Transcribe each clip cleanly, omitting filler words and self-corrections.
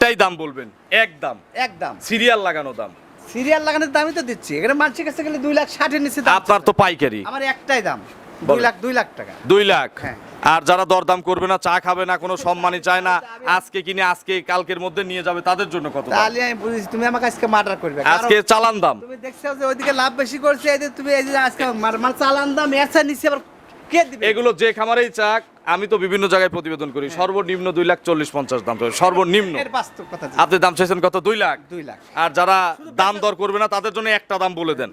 একটাই দাম বলবেন, একদম একদম সিরিয়াল লাগানো দাম। সিরিয়াল লাগানোর দামই তো দিচ্ছি, এখানে মানুষের কাছে গেলে 2,60,000 নিচে দাম। আপনার তো পাইকারি, আমার একটাই দাম বলেন। 2 লাখ টাকা। 2 লাখ। হ্যাঁ। আর যারা দরদাম করবে না, চা খাবে না, কোনো সম্মানই চায় না, আজকে কিনে আজকে কালকের মধ্যে নিয়ে যাবে, তাদের জন্য কত দাম? তাহলে আমি বুঝেছি তুমি আমাকে আজকে মার্ডার করবে, আজকে কারণ চালান দাম। তুমি দেখছো যে ওইদিকে লাভ বেশি করছে, এই যে তুমি এই যে আজকে মানে চালান দাম এর চেয়ে নিচে আবার কে দিবে? এগুলো যে খামারেই চাক, আমি তো বিভিন্ন জায়গায় প্রতিবেদন করি, সর্বনিম্ন 2,40,50 দাম চাই, সর্বনিম্ন। এর বাস্তব কথা জি। আপনি দাম চাইছেন কত? 2 লাখ। 2 লাখ। আর যারা দাম দর করবে না তাদের জন্য একটা দাম বলে দেন,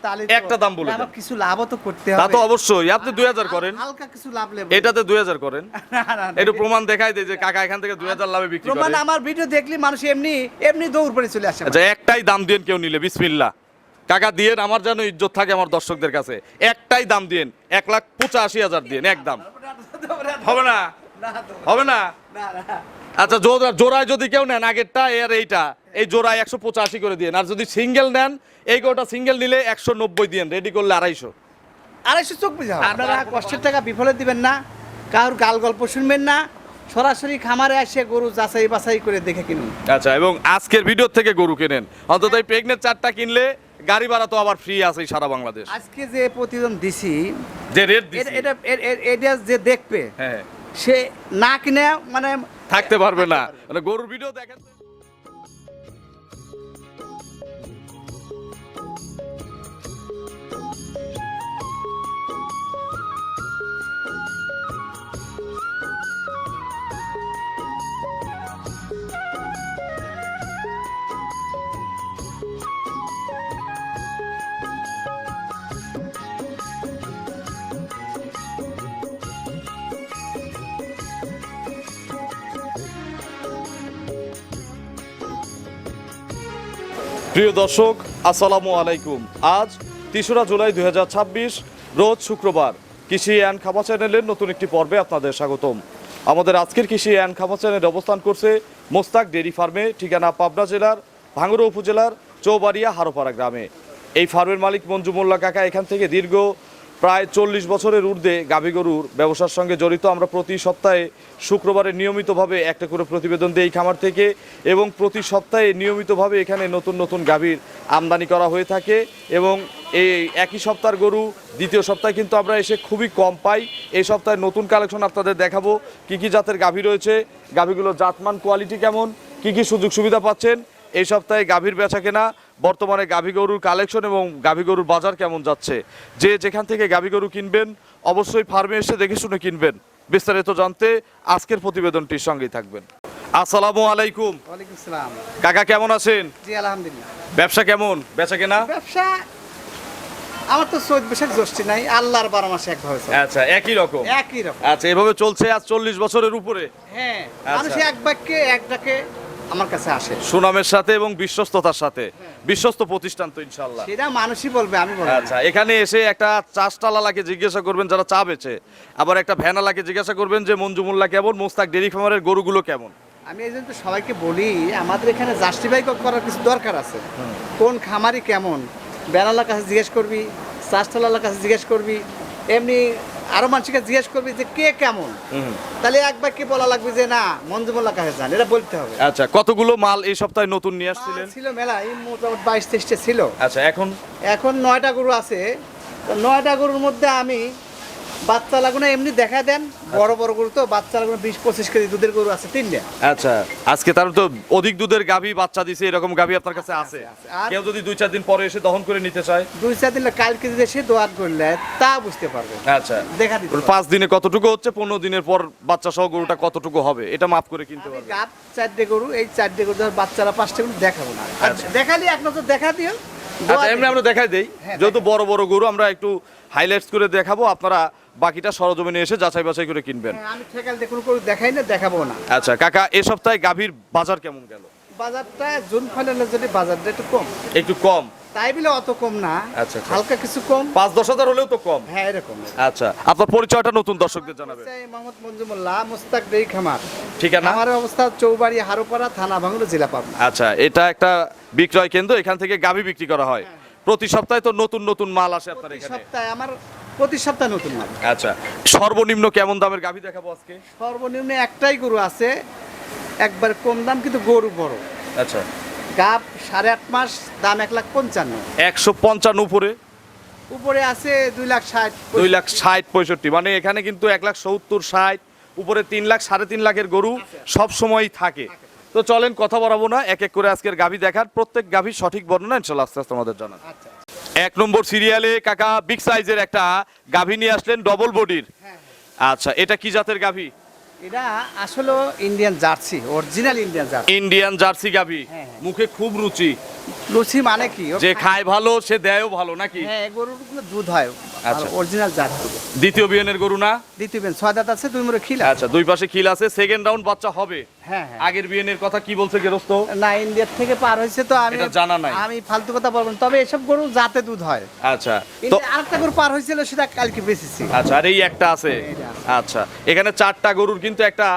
তাহলে একটা দাম বলে দেন। আমার কিছু লাভও তো করতে তা হবে। তো অবশ্যই, আপনি 2000 করেন, হালকা কিছু লাভ নেব। এটাতে 2000 করেন, না, না, না, একটু প্রমাণ দেখাই দেয় যে কাকা এখান থেকে 2000 লাভে বিক্রি প্রমাণ করে। আমার ভিডিও দেখলি মানুষ এমনি এমনি দৌড় পড়ে চলে আসে। আচ্ছা, একটাই দাম দিয়েন কেউ নিলে, বিসমিল্লাহ কাকা দিয়েন, আমার যেন ইজ্জত থাকে আমার দর্শকদের কাছে। একটাই দাম দিয়েন, 1,85,000 দিয়েন, একদম। হবে না? হবে না? আচ্ছা, জোড়ায় যদি কেউ নেন, আগেরটা এর এইটা, এই জোড়ায় 185 করে দিয়েন। আর যদি সিঙ্গেল নেন, এই গোটা সিঙ্গেল নিলে 190 দিয়েন, রেডি করলে 250। 250 চোখ বুঝা। আপনারা কষ্টের টাকা বিফলে দিবেন না, কারোর গাল গল্প শুনবেন না, সরাসরি খামারে এসে গরু যাচাই বাছাই করে দেখে কিনুন। আচ্ছা, এবং আজকের ভিডিও থেকে গরু কেনেন, অন্তত এই প্রেগনেন্ট 4টা কিনলে গাড়ি ভাড়া তো আবার ফ্রি আছে সারা বাংলাদেশ। আজকে যে প্রতিদিন দিছি, যে রেট দিছি, এটা যে দেখবে হ্যাঁ, সে না কিনে মানে থাকতে পারবে না। মানে গরুর ভিডিও দেখেন। প্রিয় দর্শক, আসসালামু আলাইকুম। আজ 3রা জুলাই 2026, রোজ শুক্রবার। কৃষি অ্যান্ড খামার চ্যানেলের নতুন একটি পর্বে আপনাদের স্বাগতম। আমাদের আজকের কৃষি অ্যান্ড খামার চ্যানেল অবস্থান করছে মোস্তাক ডেইরি ফার্মে, ঠিকানা পাবনা জেলার ভাঙ্গুড়া উপজেলার চৌবাড়িয়া হারোপাড়া গ্রামে। এই ফার্মের মালিক মঞ্জু মোল্লা কাকা এখান থেকে দীর্ঘ প্রায় 40 বছরের ঊর্ধ্বে গাভী গরুর ব্যবসার সঙ্গে জড়িত। আমরা প্রতি সপ্তাহে শুক্রবারে নিয়মিতভাবে একটা করে প্রতিবেদন দিই এই খামার থেকে, এবং প্রতি সপ্তাহে নিয়মিতভাবে এখানে নতুন নতুন গাভীর আমদানি করা হয়ে থাকে। এবং এই একই সপ্তাহের গরু দ্বিতীয় সপ্তাহে কিন্তু আমরা এসে খুবই কম পাই। এই সপ্তাহে নতুন কালেকশন আপনাদের দেখাবো, কী কী জাতের গাভী রয়েছে, গাভীগুলোর জাতমান কোয়ালিটি কেমন, কী কী সুযোগ সুবিধা পাচ্ছেন। এই সপ্তাহে গাভীর বেচা কেনা, বর্তমানে গাভী গরুর কালেকশন এবং গাভী গরুর বাজার কেমন যাচ্ছে। যে যেখান থেকে গাভী গরু কিনবেন অবশ্যই ফার্মে এসে দেখে শুনে কিনবেন। বিস্তারিত জানতে আজকের প্রতিবেদনটির সঙ্গেই থাকবেন। আসসালামু আলাইকুম। ওয়ালাইকুম আসসালাম। কাকা কেমন আছেন? জি আলহামদুলিল্লাহ। ব্যবসা কেমন, বেচা কেনা? ব্যবসা আমার তো 14 বছর গোষ্ঠী নাই, আল্লাহর 12 মাসে একভাবে চলে। আচ্ছা, একই রকম। একই রকম। আচ্ছা, এভাবে চলছে আজ 40 বছরের উপরে। হ্যাঁ, আচ্ছা। মানুষ এক বাক্যে এক ডাকে আমার কাছে আসে, সুনামের সাথে এবং বিশ্বস্ততার সাথে। বিশ্বস্ত প্রতিষ্ঠান তো ইনশাআল্লাহ। সেটা মানুষই বলবে, আমি বলবো না। আচ্ছা, এখানে এসে একটা চাষটালাকে জিজ্ঞাসা করবেন যারা চা বেচে, আবার একটা ভ্যানালাকে জিজ্ঞাসা করবেন যে মঞ্জু মোল্লা কেমন, মোস্তাক ডেইরি ফার্মের গরুগুলো কেমন। আমি এই জন্য তো সবাইকে বলি, আমাদের এখানে জাস্টিফাই করার কিছু দরকার আছে। কোন খামারি কেমন, বেলালার কাছে জিজ্ঞেস করবি, চাষটালার কাছে জিজ্ঞেস করবি, এমনি আরো মানুষকে জিজ্ঞেস করবি যে কে কেমন। তাহলে একবার কি বলা লাগবে যে না মঞ্জু মোল্লার কাছে যান, এটা বলতে হবে। আচ্ছা, কতগুলো মাল এই সপ্তাহে নতুন নিয়ে আসছিলেন? ছিল মেলা, এই মোটামুটি 22-23টা ছিল। আচ্ছা, এখন 9টা গরু আছে। তো 9টা গরুর মধ্যে আমি বাচ্চা লাগুনা এমনি দেখা দেন, বড় বড় গরু তো বাচ্চা লাগুনা 20-25 কেজি দুধের গরু আছে 3টা। আচ্ছা, আজকে তার তো অধিক দুধের গাভী বাচ্চা দিছে, এরকম গাভী আপনার কাছে আছে? আর কেউ যদি 2-4 দিন পরে এসে দহন করে নিতে চায়? 2-4 দিন কালকে যদি এসে দোয়াত করলে তা বুঝতে পারবে। আচ্ছা, দেখা দিতে 5 দিনে কতটুকু হচ্ছে, 15 দিনের পর বাচ্চা সহ গরুটা কতটুকু হবে এটা মাপ করে কিনতে পারবে। গাব 4টে গরু, এই 4টে গরু ধর বাচ্চারা 5টে গরু দেখাবো না, আর দেখালি এক নজর দেখা দিও। আচ্ছা, এমনি আমরা দেখাই দেই, হ্যাঁ, যেহেতু বড় বড় গরু আমরা একটু হাইলাইটস করে দেখাবো, আপনারা বাকিটা সরজমিনে এসে যাচাই বাছাই করে কিনবেন। হ্যাঁ, আমি ঠেকাল দেখুন করে দেখাই না, দেখাবো না। আচ্ছা কাকা, এই সপ্তাহে গাভীর বাজার কেমন গেল? বাজারটা জুন ফাইনালের যদি বাজারটা একটু কম, একটু কম? তাই বলে অত কম না, আচ্ছা, আচ্ছা। হালকা কিছু কম। 5-10 হাজার হলেও তো কম। হ্যাঁ, এরকম। আচ্ছা, আপনার পরিচয়টা নতুন দর্শকদের জানাবেন। মোহাম্মদ মঞ্জু মোল্লা, মোস্তাক ডেইরি খামার। ঠিকানা? আমার অবস্থা চৌবাড়ি হারোপাড়া, থানা ভাঙ্গুড়া, জেলা পাবনা। আচ্ছা, এটা একটা বিক্রয় কেন্দ্র, এখান থেকে গাভী বিক্রি করা হয়। প্রতি সপ্তাহে তো নতুন নতুন মাল আসে আপনার প্রতি এখানে? সপ্তাহে আমার প্রতি সপ্তাহে নতুন মাল। আচ্ছা, সর্বনিম্ন কেমন দামের গাভী দেখাবো আজকে? সর্বনিম্ন একটাই গরু আছে, একবার কম দাম কিন্তু গরু বড়। আচ্ছা, গাব 8.5 মাস, দাম 1,55,000। 155 উপরে, উপরে আছে 2,60,000। 2,60,65, মানে এখানে কিন্তু 1,70,60, উপরে 3,00,000 3.5 লাখের গরু সব সময়ই থাকে। তো চলেন কথা বাড়াবো না, এক এক করে আজকের গাভী দেখার, প্রত্যেক গাভীর সঠিক বর্ণনা ইনশাল্লাহ আস্তে আস্তে আমাদের জানান। আচ্ছা, 1 নম্বর সিরিয়ালে কাকা বিগ সাইজের একটা গাভী নিয়ে আসলেন, ডবল বডির। হ্যাঁ, আচ্ছা, এটা কি জাতের গাভী? এটা আসলে Indian jersey, original Indian jersey. Indian jersey গাভী, হ্যাঁ। মুখে খুব রুচি, লুচি মানে কি? যে খায় ভালো সে দেয়ও ভালো নাকি? হ্যাঁ, গরুগুলো দুধ হয়, আচ্ছা। Original jersey. দ্বিতীয় বিয়ানের গরু না? দ্বিতীয় বেন 6 দাঁত আছে, 2 মুড়ে খিলা। আচ্ছা, দুই পাশে খিল আছে, সেকেন্ড রাউন্ড বাচ্চা হবে। হ্যাঁ, হ্যাঁ। আগের বিয়ানের কথা কি বলছে গেরস্ত? না, ইন্ডিয়ার থেকে পার হয়েছে তো আমি এটা জানা নাই। আমি ফালতু কথা বলবো না, তবে এসব গরু জাতে দুধ হয়। আচ্ছা, তো ইন্ডিয়া আরেকটা গরু পার হয়েছিল, সেটা কালকে বেচেছি। আচ্ছা, আর এই একটা আছে। এইটা আছে। আচ্ছা, এখানে 4টা গরুর কিন্তু একটা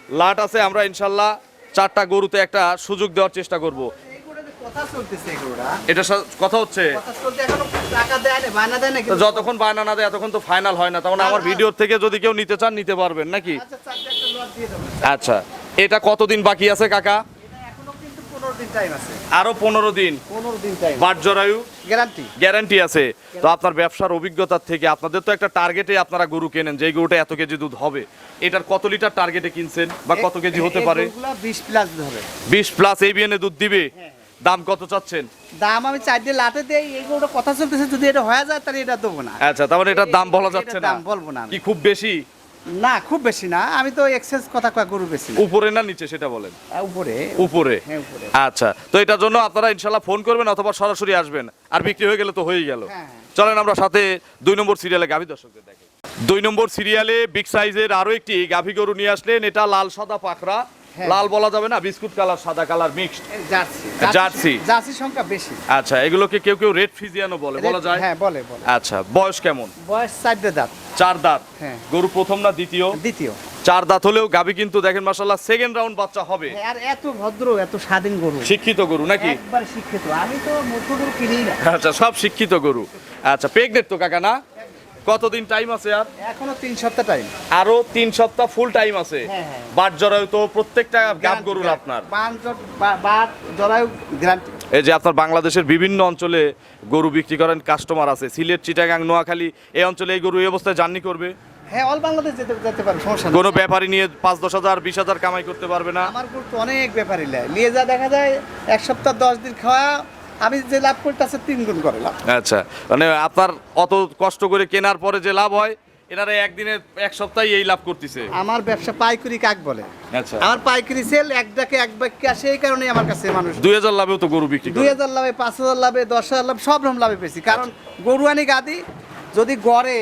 লাট আছে, আমরা ইনশাল্লাহ 4টা গরুতে একটা সুযোগ দেওয়ার চেষ্টা করব। এই গরুটার কথা চলতেছে, এই গরুটা এটা কথা হচ্ছে, কথা চলতে এখনো টাকা দেয় না, বায়না দেয় না, তো কিন্তু যতক্ষণ বায়না না দেয় এতক্ষণ তো ফাইনাল হয় না। তখন আমার ভিডিওর থেকে যদি কেউ নিতে চান নিতে পারবেন নাকি? আচ্ছা, চারটে একটা লট দিয়ে দেবো। আচ্ছা, এটা কতদিন বাকি আছে কাকা? এটা এখনো কিন্তু 15 দিন টাইম আছে। আরো 15 দিন 15 দিন টাইম বাট জরায়ু গ্যারান্টি। গ্যারান্টি আছে। তো আপনার ব্যবসার অভিজ্ঞতার থেকে আপনাদের তো একটা টার্গেটে আপনারা গরু কেনেন, যে এই গরুটা এত কেজি দুধ হবে, এটার কত লিটার টার্গেটে কিনছেন বা কত কেজি হতে পারে? 20 প্লাস হবে। 20 প্লাস এই বিয়ানে দুধ দিবে। দাম কত চাচ্ছেন? দাম আমি 4 দিয়ে লাটে দেই, এই গরুটা কথা চলতেছে, যদি এটা হয়ে যায় তাহলে এটা দেবো না। আচ্ছা, তার মানে এটার দাম বলা যাচ্ছে এটার না? দাম বলবো না আমি। কি খুব বেশি? না, খুব বেশি না, আমি তো এক্সেস কথা কয় গরু বেশি না। উপরে না নিচে সেটা বলেন? উপরে। উপরে। হ্যাঁ, উপরে। আচ্ছা, তো এটার জন্য আপনারা ইনশাল্লাহ ফোন করবেন অথবা সরাসরি আসবেন, আর বিক্রি হয়ে গেলে তো হয়েই গেল। হ্যাঁ। চলেন আমরা সাথে 2 নম্বর সিরিয়ালে গাভী দর্শকদের দেখি। 2 নম্বর সিরিয়ালে বিগ সাইজের আরো একটি গাভী গরু নিয়ে আসলেন, এটা লাল সাদা পাকড়া। হ্যাঁ। লাল বলা যাবে না, বিস্কুট কালার সাদা colour mixed. Jersey. Jersey. Jersey সংখ্যা বেশি। আচ্ছা, এগুলোকে কেউ কেউ রেড ফ্রিজিয়ানও বলা যায়? হ্যাঁ, বলে। আচ্ছা, বয়স কেমন? বয়স 4 দাঁত। 4 দাঁত। হ্যাঁ। গরু প্রথম না দ্বিতীয়? দ্বিতীয়। 4 দাঁত হলেও গাভী কিন্তু দেখেন মাশাআল্লাহ সেকেন্ড রাউন্ড বাচ্চা হবে। হ্যাঁ, আর এত ভদ্র, এত স্বাধীন গরু, শিক্ষিত গরু নাকি? একবার শিক্ষিত। আমি তো মূর্খ গরু কিনি না। আচ্ছা, সব শিক্ষিত গরু। আচ্ছা, প্রেগনেন্ট তো কাকা না? কতদিন টাইম আছে আর? এখনো 3 সপ্তাহ টাইম। আরো 3 সপ্তাহ ফুল টাইম আছে। হ্যাঁ, হ্যাঁ। বাট জরায়ু তো প্রত্যেকটা গাব গরুর আপনার। বাট জরায়ু গ্যারান্টি। এই যে আপনার বাংলাদেশের বিভিন্ন অঞ্চলে গরু বিক্রি করেন কাস্টমার আছে, সিলেট, চিটাগাং, নোয়াখালী এই অঞ্চলে এই গরু এই অবস্থায় জার্নি করবে? হ্যাঁ, অল বাংলাদেশ যেতে পারে, সমস্যা নেই। কোনো ব্যাপারী নিয়ে 5-10 হাজার 20 হাজার কামাই করতে পারবে না? আমার গরু তো অনেক ব্যাপারই নিয়ে যা দেখা যায় 1 সপ্তাহ 10 দিন খাওয়া, আমি যে লাভ করতেছে 3 গুণ করে লাভ। আচ্ছা, মানে আপনার অত কষ্ট করে কেনার পরে যে লাভ হয়, এনারা একদিনে 1 সপ্তাহে এই লাভ করতেছে। আমার ব্যবসা পাইকারি কাক বলে। আচ্ছা, আমার পাইকারি সেল এক ডাকে এক বাক্যে আসে, এই কারণে আমার কাছে মানুষ 2000 লাভেও তো গরু বিক্রি করে। 2000 লাভে, 5000 লাভে, 10,000 লাভ, সব রকম লাভে পেয়েছি। কারণ গরু আনি গাদি, যদি গড়ে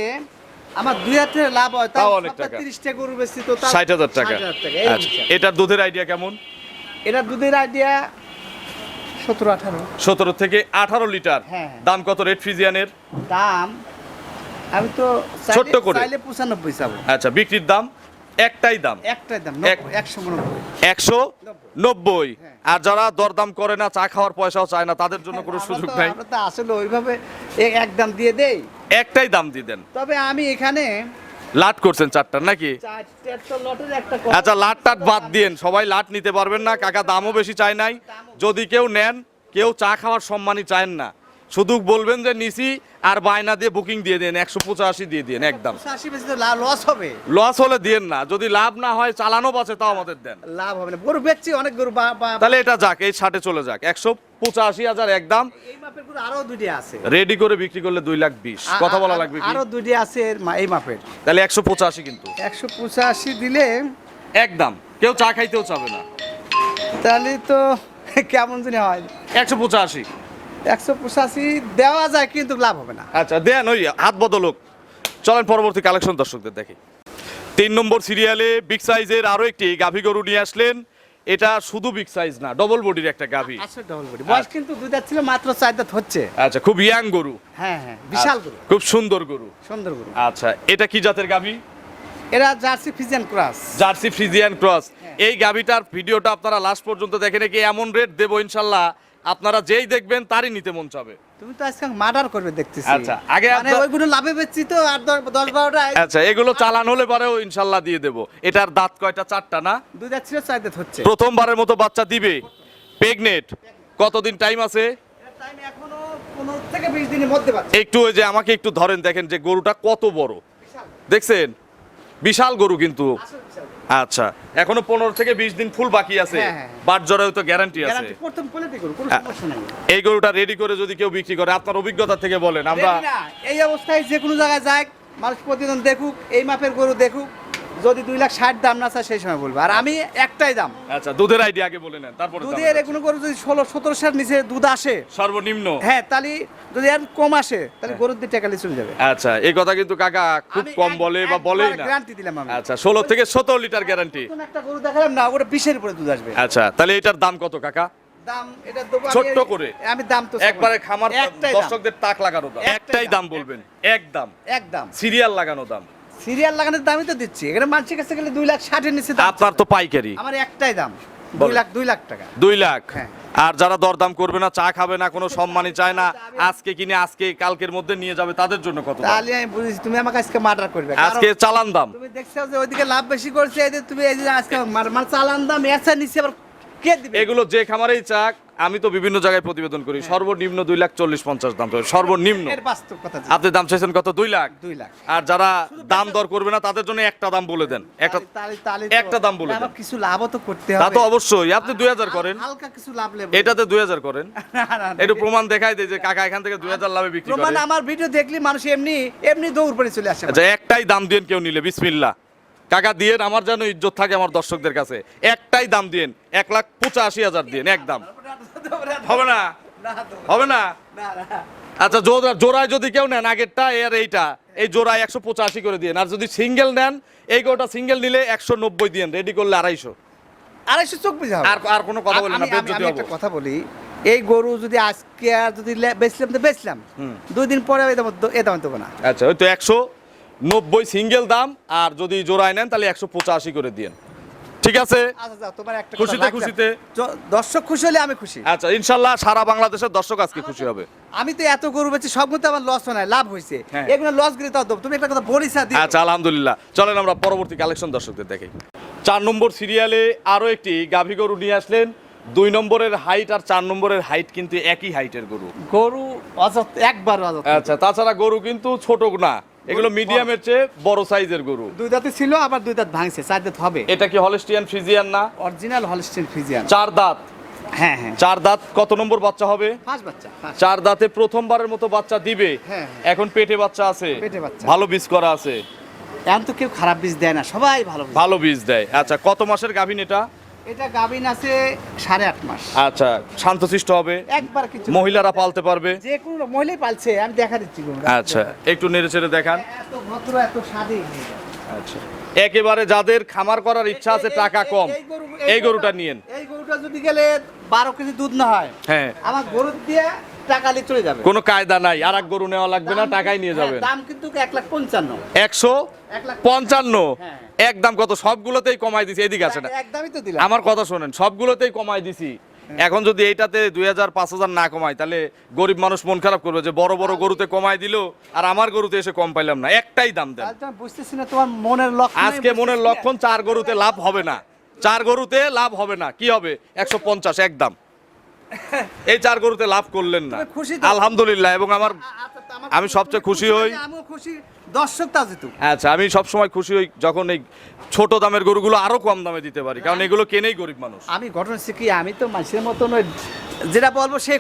আমার 2000 লাভ হয়, তাও তাও অনেক টাকা। 30টা গরু বেশি তো তাও 60,000 টাকা। 60,000 টাকা, এই আচ্ছা, হিসাব। এটার দুধের আইডিয়া কেমন? এটা দুধের আইডিয়া 17-18। 17 থেকে 18 লিটার। হ্যাঁ। দাম কত রেড ফ্রিজিয়ানের? দাম আমি তো ছোট্ট করে। চাইলে 95 চাবো। আচ্ছা, বিক্রির দাম একটাই দাম একটাই দাম 190। 190। হ্যাঁ। আর যারা দরদাম করে না, চা খাওয়ার পয়সাও চায় না, তাদের জন্য কোনো সুযোগ নাই? আমরা তো আসলে ওইভাবে এক দাম দিয়ে দেই, একটাই দাম দিয়ে দেন। তবে আমি এখানে লাট করছেন 4টার নাকি? 4টা লটের একটা আচ্ছা, লাট টাট বাদ দিয়েন, সবাই লাট নিতে পারবেন না। কাকা দামও বেশি চায় নাই। যদি কেউ নেন, কেউ চা খাওয়ার সম্মানই চায় না, শুধু বলবেন যে নিছি আর বায়না দিয়ে বুকিং দিয়ে দেন, 185 দিয়ে দেন একদম। 85 বেশি তো লস হবে। লস হলে দিয়েন না, যদি লাভ না হয় চালানো বাঁচে তাও আমাদের দেন। লাভ হবে না, গরু বেচছি অনেক গরু তাহলে এটা যাক, এই 60-এ চলে যাক। 185,000 একদম। এই মাপের গরু আরো দুইটা আছে, রেডি করে বিক্রি করলে 2,20,000। কথা বলা লাগবে কি? আরো দুইটা আছে এই মাপের। তাহলে 185 কিন্তু 185 দিলে একদম, কেউ চা খাইতেও চাবে না। তাহলে তো কেমন জানি হয়। 185। 185 দেওয়া যায়, কিন্তু লাভ হবে না। আচ্ছা, দেন, ওই হাত বদলক। চলেন পরবর্তী কালেকশন দর্শকদের দেখি। 3 নম্বর সিরিয়ালে বিগ সাইজের আরো একটি গাভী গরু নিয়ে আসলেন। এটা শুধু বিগ সাইজ না, ডবল বডির একটা গাভী। আসলে ডবল বডি, বয়স কিন্তু 2 দাঁত ছিল, মাত্র 4 দাঁত হচ্ছে। আচ্ছা, খুব ইয়াং গরু। হ্যাঁ, বিশাল গরু, খুব সুন্দর গরু। সুন্দর গরু। আচ্ছা, এটা কি জাতের গাভী? এরা jersey Friesian cross. Jersey Friesian cross. এই গাভীটার ভিডিওটা আপনারা লাস্ট পর্যন্ত দেখেন, কি এমন রেট দেবো ইনশাল্লাহ আপনারা যেই দেখবেন তারই নিতে মন চাবে। তুমি তো আজকে মার্ডার করবে দেখতেছি। আচ্ছা, আগে মানে আপনার- ওইগুলো লাভে বেচছি তো আর 10-12টা আচ্ছা, এগুলো চালান হলে পরেও ইনশাল্লাহ দিয়ে দেবো। এটার দাঁত কয়টা? 4টা না? দুই দাঁত ছিল 4 দাঁত হচ্ছে। প্রথমবারের মতো বাচ্চা দিবে, প্রেগনেট। কতদিন টাইম আছে? এর টাইম এখনো 15 থেকে 20 দিনের মধ্যে পাচ্ছে। একটু ওই যে আমাকে একটু ধরেন, দেখেন যে গরুটা কত বড়, বিশাল, দেখছেন? বিশাল গরু কিন্তু। আসল বিশাল। আচ্ছা, এখনো 15 থেকে 20 দিন ফুল বাকি আছে। হ্যাঁ, হ্যাঁ। বাট জরায়ু তো গ্যারান্টি আছে। গ্যারান্টি প্রথম কোয়ালিটি করো, কোনো সমস্যা নাই। এই গরুটা রেডি করে যদি কেউ বিক্রি করে, আপনার অভিজ্ঞতা থেকে বলেন। আমরা রেডি না, এই অবস্থায় যে কোনো জায়গায় যায়, মানুষ প্রতিদিন দেখুক, এই মাপের গরু দেখুক, যদি 2,60,000 দাম না চায় সেই সময় বলবো। আর আমি একটাই দাম। আচ্ছা, দুধের আইডিয়া আগে বলে নেন, তারপরে দুধের এগুলো গরু যদি 16-17 নিচে দুধ আসে, সর্বনিম্ন। হ্যাঁ, তাহলে যদি আর কম আসে তাহলে গরুর দিয়ে টাকা চলে যাবে। আচ্ছা, এই কথা কিন্তু কাকা খুব আমি কম বলে বা বলেই না। গ্যারান্টি দিলাম আমি। আচ্ছা, 16 থেকে 17 লিটার গ্যারান্টি। নতুন একটা গরু দেখালাম না, ওটা 20-এর উপরে দুধ আসবে। আচ্ছা, তাহলে এটার দাম কত কাকা? দাম এটা দেবো আমি- ছোট্ট করে। আমি দাম তো একবারে খামার একটাই দাম। দর্শকদের তাক লাগানো দাম। একটাই দাম বলবেন, একদম একদম সিরিয়াল লাগানো দাম। সিরিয়াল লাগানোর দামই তো দিচ্ছি। এখানে মানুষের কাছে গেলে 2,60,000 নিচে দাম। আপনার তো পাইকারি। আমার একটাই দাম বলেন। 2 লাখ টাকা। 2 লাখ। হ্যাঁ। আর যারা দরদাম করবে না, চা খাবে না, কোনো সম্মানই চায় না, আজকে কিনে আজকে কালকের মধ্যে নিয়ে যাবে, তাদের জন্য কত দাম? তাহলে আমি বুঝেছি তুমি আমাকে আজকে মার্ডার করবে। কারণ আজকে চালান দাম। তুমি দেখছো যে ওইদিকে লাভ বেশি করছে, এই যে তুমি এই যে আজকে মার চালান দাম এসে নিচে আবার কে দিবে? এগুলো যে খামারেই চাক, আমি তো বিভিন্ন জায়গায় প্রতিবেদন করি, সর্বনিম্ন 2,40,50 দাম তো সর্বনিম্ন। এর বাস্তব কথা জি। আপনি দাম চাইছেন কত? 2 লাখ। 2 লাখ। আর যারা দাম দর করবে না তাদের জন্য একটা দাম বলে দেন। তাহলে একটা দাম বলে আমার দেন। কিছু লাভও তো করতে তা হবে। তো অবশ্যই। আপনি 2,000 করেন, হালকা কিছু লাভ নেব। এটাতে 2,000 করেন। না, না, না। একটু প্রমাণ দেখাই দেয় যে কাকা এখান থেকে 2,000 লাভে বিক্রি প্রমাণ করে। আমার ভিডিও দেখলি মানুষ এমনি এমনি দৌড় পড়ে চলে আসে। আচ্ছা, একটাই দাম দিয়েন কেউ নিলে, বিসমিল্লাহ। কাকা দিয়েন, আমার যেন ইজ্জত থাকে আমার দর্শকদের কাছে। একটাই দাম দিয়েন, 1,85,000 দিয়েন, একদম। হবে না? হবে না? না, না। আচ্ছা, জোড়ায় যদি কেউ নেন, আগেরটা এর এইটা, এই জোড়ায় 185 করে দিয়েন। আর যদি সিঙ্গেল নেন, এই গোটা সিঙ্গেল নিলে 190 দিয়েন, রেডি করলে 250। 250 চোখ বুঝাও। আর কোনো কথা বলেন না, আমি বেজ্জতি আমি হবো। একটা কথা বলি, এই গরু যদি আজকে আর যদি বেচলাম তো বেচলাম, 2 দিন পরে এই দাম দেবো না। আচ্ছা, ওই তো 190 সিঙ্গেল দাম, আর যদি জোড়ায় নেন তাহলে 185 করে দিয়েন। ঠিক আছে? আচ্ছা যাও, তোমার একটা খুশিতে কথা রাখলাম। খুশিতে। দর্শক খুশি হলে আমি খুশি। আচ্ছা, ইনশাল্লাহ সারা বাংলাদেশের দর্শক আজকে খুশি হবে। আমি তো এত গরু বেচি, সব মধ্যে আমার লস হয় না, লাভ হয়েছে। হ্যাঁ। এগুলো লস গেলে তো দেবো। তুমি একটা কথা বলিস আর দিও। আচ্ছা, আলহামদুলিল্লাহ। চলেন আমরা পরবর্তী কালেকশন দর্শকদের দেখি। 4 নম্বর সিরিয়ালে আরো একটি গাভী গরু নিয়ে আসলেন। 2 নম্বরের হাইট আর 4 নম্বরের হাইট কিন্তু একই হাইটের গরু। গরু অযথ একবার অযথ। আচ্ছা, তাছাড়া গরু কিন্তু ছোট না, এগুলো মিডিয়ামের চেয়ে বড় সাইজের গরু। 2 দাঁতে ছিল, আবার 2 দাঁত ভাঙছে, 4 দাঁত হবে। এটা কি হলস্টিয়ান ফ্রিজিয়ান না? Original Holstein Friesian. 4 দাঁত। হ্যাঁ হ্যাঁ। 4 দাঁত। কত নম্বর বাচ্চা হবে? ফার্স্ট বাচ্চা, first। 4 দাঁতে প্রথমবারের মতো বাচ্চা দিবে। হ্যাঁ। এখন পেটে বাচ্চা আছে, পেটে বাচ্চা। ভালো বীজ করা আছে, এখন তো কেউ খারাপ বীজ দেয় না, সবাই ভালো বীজ। ভালো বীজ দেয়। আচ্ছা, কত মাসের গাভীন এটা? এটা গাভিন আছে 8.5 মাস। আচ্ছা, শান্তশিষ্ট হবে, একবার কিছু মহিলারা পালতে পারবে। যে কোনো মহিলাই পালছে, আমি দেখা দিচ্ছি গরু। আচ্ছা, একটু নেড়ে চেড়ে দেখান। এত ভদ্র, এত স্বাদী। আচ্ছা, একেবারে যাদের খামার করার ইচ্ছা আছে, টাকা কম, এই গরুটা নিয়েন। এই গরুটা যদি গেলে 12 কেজি দুধ না হয়, হ্যাঁ, আমার গরু দিয়ে টাকা নিয়ে চলে যাবে। কোনো কায়দা নাই, আর এক গরু নেওয়া লাগবে না, টাকাই নিয়ে যাবেন। দাম কিন্তু 1,55,000। 155। হ্যাঁ। একদম কত? সবগুলোতেই কমাই দিছি। এদিকে আসেন, একদমই তো দিলাম। আমার কথা শোনেন, সবগুলোতেই কমাই দিছি। এখন যদি এইটাতে 2,000 5,000 না কমাই, তাহলে গরিব মানুষ মন খারাপ করবে যে বড় বড় গরুতে কমাই দিল আর আমার গরুতে এসে কম পাইলাম না। একটাই দাম দেন। তাহলে তো আমি বুঝতেছি না তোমার মনের লক্ষণ। আজকে মনের লক্ষণ 4 গরুতে লাভ হবে না। 4 গরুতে লাভ হবে না। কি হবে? 150 একদম। এই 4 গরুতে লাভ করলেন না। তুমি খুশি তো? আলহামদুলিল্লাহ। এবং আমি সবচেয়ে খুশি হই। আমিও খুশি, দর্শক তা যেত। আচ্ছা, আমি সবসময় খুশি হই যখন এই ছোট দামের গরুগুলো আরো কম দামে দিতে পারি, কারণ এগুলো কেনেই গরিব মানুষ। আমি ঘটনা শিখি, আমি তো মানুষের মতন ওই যেটা বলবো সেই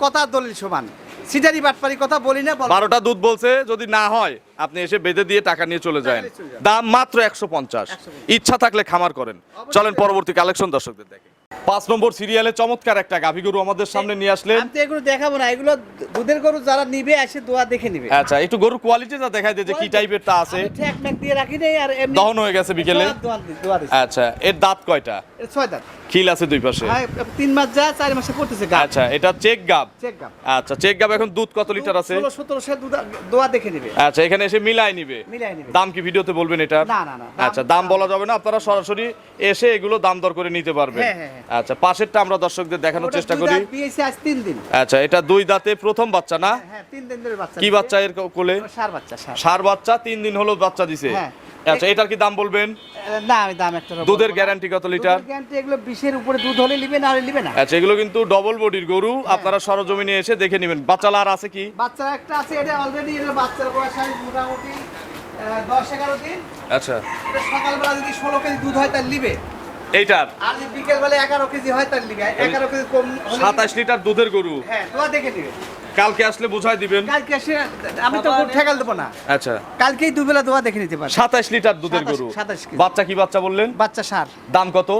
কথা দলিল সমান, সিটারি বাটপারি কথা বলি না। 12টা দুধ বলছে, যদি না হয় আপনি এসে বেঁধে দিয়ে টাকা নিয়ে চলে যায়। টাকা নিয়ে চলে যান। দাম মাত্র 150। ইচ্ছা থাকলে খামার করেন। চলেন পরবর্তী কালেকশন দর্শকদের দেখেন। 5 নম্বর সিরিয়ালে চমৎকার একটা গাভী গরু আমাদের সামনে নিয়ে আসলেন। আমি তো এগুলো দেখাবো না, এগুলো দুধের গরু যারা নিবে এসে দোয়া দেখে নিবে। আচ্ছা, একটু গরুর কোয়ালিটিটা দেখাই দে যে কি টাইপের টা আছে। আমি ঠ্যাক ম্যাক দিয়ে রাখি নেই, আর এমনি দহন হয়ে গেছে বিকেলে। দোয়া দিছি। আচ্ছা, এর দাঁত কয়টা? এটা 6 দাঁত। খিল আছে 2 পাশে। হ্যাঁ, 3 মাস যা 4 মাসে পড়তেছে গাব। আচ্ছা, এটা চেক গাব। চেক গাব। আচ্ছা, চেক গাব। এখন দুধ কত লিটার আছে? 16-17 দুধ দোয়া দেখে নিবে। আচ্ছা, এখানে এসে মিলাই নিবে। মিলাই নিবে। দাম কি ভিডিওতে বলবেন এটা? না, না, না। আচ্ছা, দাম বলা যাবে না, আপনারা সরাসরি এসে এগুলো দাম দর করে নিতে পারবেন। হ্যাঁ, হ্যাঁ, আচ্ছা, পাশেরটা আমরা দর্শকদের দেখানোর ওটা চেষ্টা দুই করি। দাঁত দিয়েছে আজ 3 দিন। আচ্ছা, এটা 2 দাঁতে প্রথম বাচ্চা না? হ্যাঁ 3 দিন ধরে বাচ্চা কি দিচ্ছে। বাচ্চা এর কোলে? ষাঁড় বাচ্চা, ষাঁড়। ষাঁড় বাচ্চা 3 দিন হলো বাচ্চা দিছে। হ্যাঁ। আচ্ছা, এটার কি দাম বলবেন? না আমি দাম একটা দুধের গ্যারান্টি কত লিটার? গ্যারান্টি এগুলো 20 এর উপরে দুধ হলে নিবে, না হলে নিবে না। আচ্ছা, এগুলো কিন্তু ডবল বডির গরু, আপনারা সরজমিনে এসে দেখে নেবেন। বাচ্চা আর আছে কি? বাচ্চা একটা আছে, এটা অলরেডি এর বাচ্চার বয়স হয় মোটামুটি 10-11 দিন। আচ্ছা, এটা সকালবেলা যদি 16 কেজি দুধ হয় তার নিবে, এইটার আর যদি বিকেলবেলা 11 কেজি হয় তার নিবে। 11 কেজি কম হলে 27 লিটার দুধের গরু। হ্যাঁ তোরা দেখে নিবে। কালকে আসলে বুঝাই দিবেন। কালকে এসে আমি তো গরু ঠেকাল দেবো না, আচ্ছা, কালকেই দুবেলা দোয়া দেখে নিতে পারবে। 27 লিটার দুধের 27 গরু। 27 কেজি। বাচ্চা কি বাচ্চা বললেন? বাচ্চা ষাঁড়। দাম কত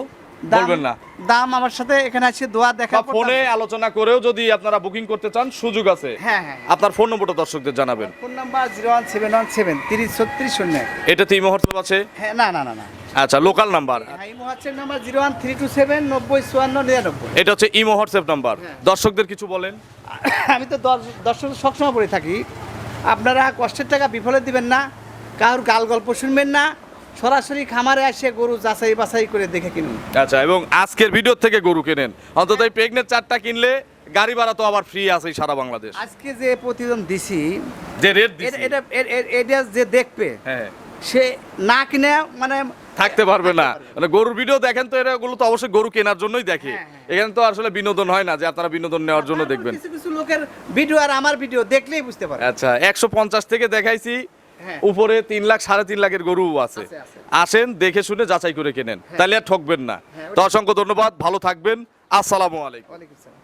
বলবেন না? দাম আমার সাথে এখানে আছে দোয়া দেখা বা ফোনে আলোচনা করেও যদি আপনারা বুকিং করতে চান সুযোগ আছে। হ্যাঁ হ্যাঁ। আপনার ফোন নম্বরটা দর্শকদের জানাবেন। ফোন নাম্বার 01717 এটাতে ইমো হোয়াটসঅ্যাপ আছে? হ্যাঁ না না না না, আচ্ছা, লোকাল নাম্বার। এই হোয়াটসঅ্যাপ নাম্বার 01327 905499। এটা হচ্ছে ইমো হোয়াটসঅ্যাপ নাম্বার। হ্যাঁ। দর্শকদের কিছু বলেন। আমি তো দর্শক সবসময় বলে থাকি, আপনারা কষ্টের টাকা বিফলে দিবেন না, কারোর গাল গল্প শুনবেন না, সরাসরি খামারে এসে গরু যাচাই বাছাই করে দেখে কিনুন। আচ্ছা, এবং আজকের ভিডিও থেকে গরু কেনেন। অন্তত এই প্রেগনেন্ট 4টা কিনলে গাড়ি ভাড়া তো আবার ফ্রি আছে সারা বাংলাদেশ। আজকে যে প্রতিবেদন দিছি, যে রেট দিছি, এটা যে দেখবে হ্যাঁ, সে না কিনে মানে থাকতে পারবে না। মানে গরুর ভিডিও দেখেন তো, এগুলো তো অবশ্যই গরু কেনার জন্যই দেখে। হ্যাঁ, হ্যাঁ। এখানে তো আসলে বিনোদন হয় না যে আপনারা বিনোদন নেওয়ার জন্য তারপর দেখবেন। কিছু কিছু লোকের ভিডিও আর আমার ভিডিও দেখলেই বুঝতে পারে। আচ্ছা, 150 থেকে দেখাইছি, হ্যাঁ। উপরে 3 লাখ 3.5 লাখের গরু আছে। আছে, আছে। আসেন, দেখে শুনে যাচাই করে কেনেন, তাহলে আর ঠকবেন না। হ্যাঁ, তো অসংখ্য ধন্যবাদ, ভালো থাকবেন, আসসালামু আলাইকুম। ওয়ালাইকুম আসসালাম।